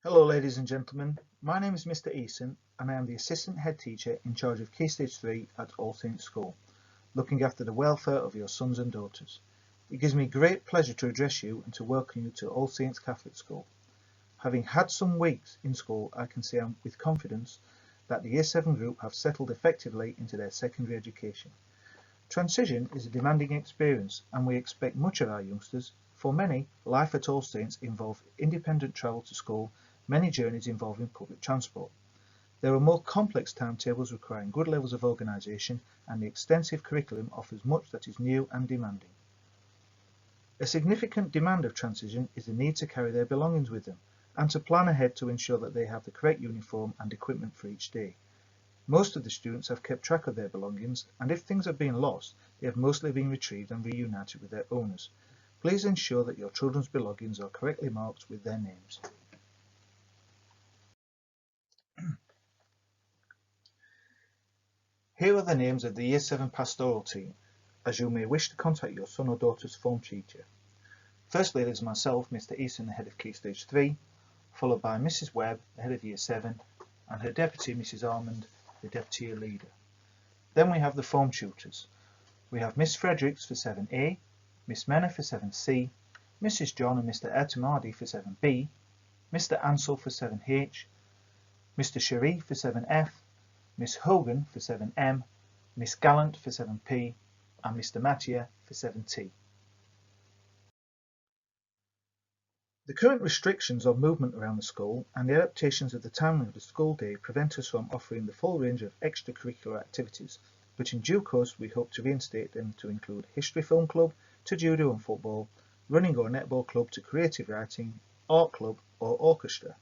Hello ladies and gentlemen, my name is Mr Eason and I am the Assistant Head Teacher in charge of Key Stage 3 at All Saints School, looking after the welfare of your sons and daughters. It gives me great pleasure to address you and to welcome you to All Saints Catholic School. Having had some weeks in school, I can say with confidence that the Year 7 group have settled effectively into their secondary education. Transition is a demanding experience and we expect much of our youngsters. For many, life at All Saints involves independent travel to school, many journeys involving public transport. There are more complex timetables requiring good levels of organisation, and the extensive curriculum offers much that is new and demanding. A significant demand of transition is the need to carry their belongings with them, and to plan ahead to ensure that they have the correct uniform and equipment for each day. Most of the students have kept track of their belongings, and if things have been lost, they have mostly been retrieved and reunited with their owners. Please ensure that your children's belongings are correctly marked with their names. Here are the names of the Year 7 pastoral team, as you may wish to contact your son or daughter's form teacher. Firstly, there's myself, Mr Eason, the head of Key Stage 3, followed by Mrs Webb, the head of Year 7, and her deputy, Mrs Armand, the deputy year leader. Then we have the form tutors. We have Miss Fredericks for 7A, Miss Menna for 7C, Mrs John and Mr Etamadi for 7B, Mr Ansell for 7H, Mr Sharif for 7F, Miss Hogan for 7M, Miss Gallant for 7P, and Mr Mattia for 7T. The current restrictions of movement around the school and the adaptations of the timing of the school day prevent us from offering the full range of extracurricular activities, but in due course we hope to reinstate them to include History Film Club to judo and football, running or netball club to creative writing, art club or orchestra.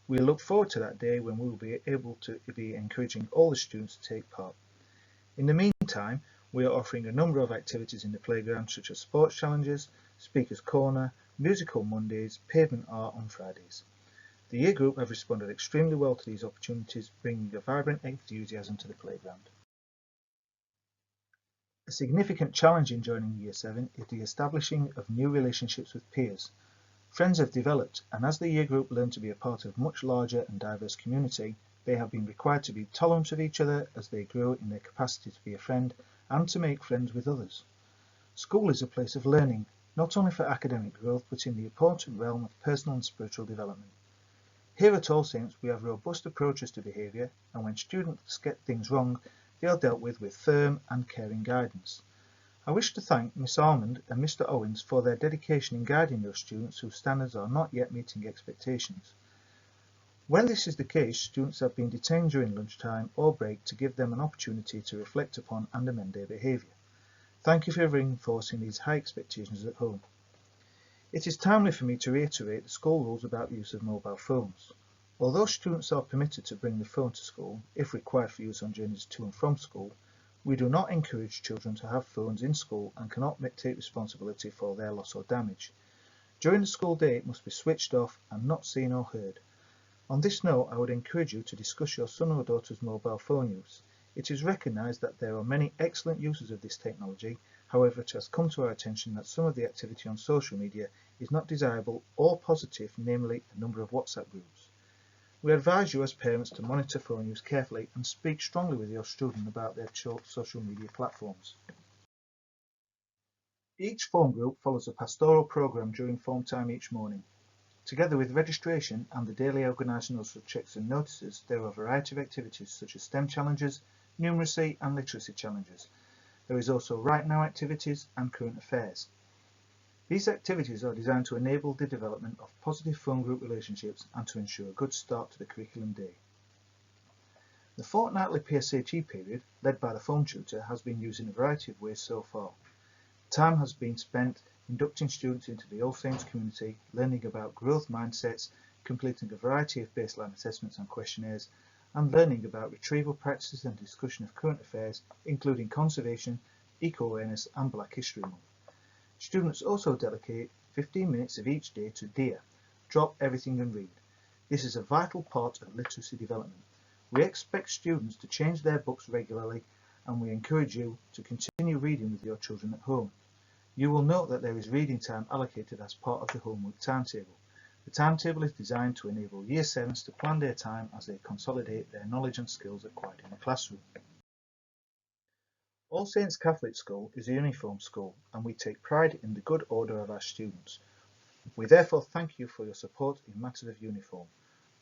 We look forward to that day when we will be able to be encouraging all the students to take part. In the meantime, we are offering a number of activities in the playground such as sports challenges, speakers corner, musical Mondays, pavement art on Fridays. The year group have responded extremely well to these opportunities, bringing a vibrant enthusiasm to the playground. A significant challenge in joining Year 7 is the establishing of new relationships with peers. Friends have developed, and as the year group learn to be a part of a much larger and diverse community, they have been required to be tolerant of each other as they grow in their capacity to be a friend and to make friends with others. School is a place of learning, not only for academic growth but in the important realm of personal and spiritual development. Here at All Saints we have robust approaches to behaviour, and when students get things wrong, they are dealt with firm and caring guidance. I wish to thank Miss Armand and Mr Owens for their dedication in guiding those students whose standards are not yet meeting expectations. When this is the case, students have been detained during lunchtime or break to give them an opportunity to reflect upon and amend their behaviour. Thank you for reinforcing these high expectations at home. It is timely for me to reiterate the school rules about the use of mobile phones. Although students are permitted to bring the phone to school, if required for use on journeys to and from school, we do not encourage children to have phones in school and cannot take responsibility for their loss or damage. During the school day it must be switched off and not seen or heard. On this note, I would encourage you to discuss your son or daughter's mobile phone use. It is recognised that there are many excellent uses of this technology. However, it has come to our attention that some of the activity on social media is not desirable or positive, namely a number of WhatsApp groups. We advise you as parents to monitor phone use carefully and speak strongly with your student about their social media platforms. Each form group follows a pastoral programme during form time each morning. Together with registration and the daily organisational checks and notices, there are a variety of activities such as STEM challenges, numeracy and literacy challenges. There is also Right Now activities and current affairs. These activities are designed to enable the development of positive form group relationships and to ensure a good start to the curriculum day. The fortnightly PSHE period, led by the form tutor, has been used in a variety of ways so far. Time has been spent inducting students into the All Saints community, learning about growth mindsets, completing a variety of baseline assessments and questionnaires, and learning about retrieval practices and discussion of current affairs, including conservation, eco-awareness and Black History Month. Students also dedicate 15 minutes of each day to DEAR, Drop Everything and Read. This is a vital part of literacy development. We expect students to change their books regularly, and we encourage you to continue reading with your children at home. You will note that there is reading time allocated as part of the homework timetable. The timetable is designed to enable Year 7s to plan their time as they consolidate their knowledge and skills acquired in the classroom. All Saints Catholic School is a uniform school, and we take pride in the good order of our students. We therefore thank you for your support in matters of uniform.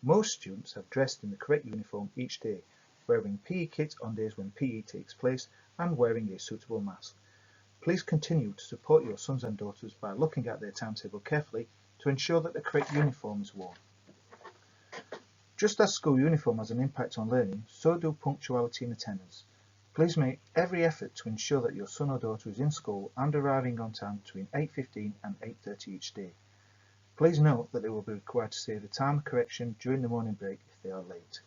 Most students have dressed in the correct uniform each day, wearing PE kit on days when PE takes place and wearing a suitable mask. Please continue to support your sons and daughters by looking at their timetable carefully to ensure that the correct uniform is worn. Just as school uniform has an impact on learning, so do punctuality and attendance. Please make every effort to ensure that your son or daughter is in school and arriving on time between 8:15 and 8:30 each day. Please note that they will be required to say the time of correction during the morning break if they are late.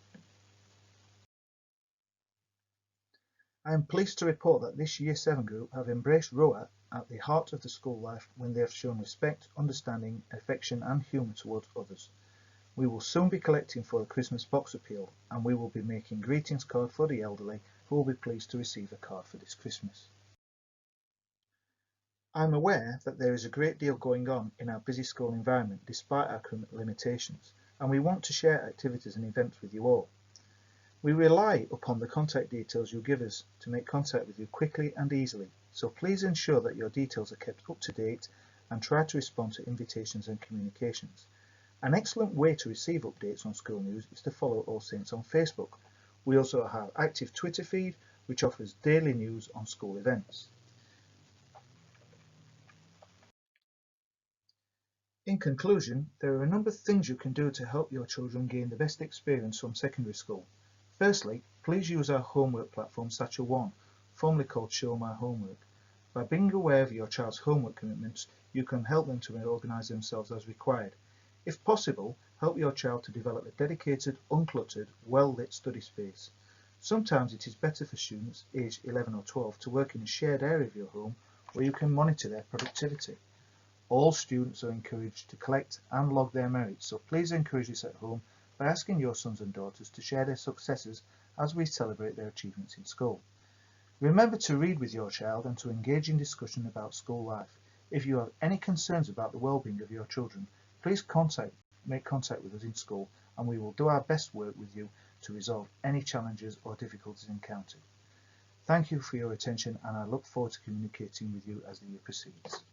I am pleased to report that this Year 7 group have embraced ROA at the heart of the school life when they have shown respect, understanding, affection and humour towards others. We will soon be collecting for the Christmas box appeal, and we will be making greetings cards for the elderly who will be pleased to receive a card for this Christmas. I am aware that there is a great deal going on in our busy school environment despite our current limitations, and we want to share activities and events with you all. We rely upon the contact details you give us to make contact with you quickly and easily, so please ensure that your details are kept up to date and try to respond to invitations and communications. An excellent way to receive updates on school news is to follow All Saints on Facebook. We also have an active Twitter feed which offers daily news on school events. In conclusion, there are a number of things you can do to help your children gain the best experience from secondary school. Firstly, please use our homework platform Satchel One, formerly called Show My Homework. By being aware of your child's homework commitments, you can help them to organise themselves as required. If possible, help your child to develop a dedicated, uncluttered, well-lit study space. Sometimes it is better for students aged 11 or 12 to work in a shared area of your home where you can monitor their productivity. All students are encouraged to collect and log their merits, so please encourage this at home by asking your sons and daughters to share their successes as we celebrate their achievements in school. Remember to read with your child and to engage in discussion about school life. If you have any concerns about the well-being of your children, please make contact with us in school, and we will do our best work with you to resolve any challenges or difficulties encountered. Thank you for your attention, and I look forward to communicating with you as the year proceeds.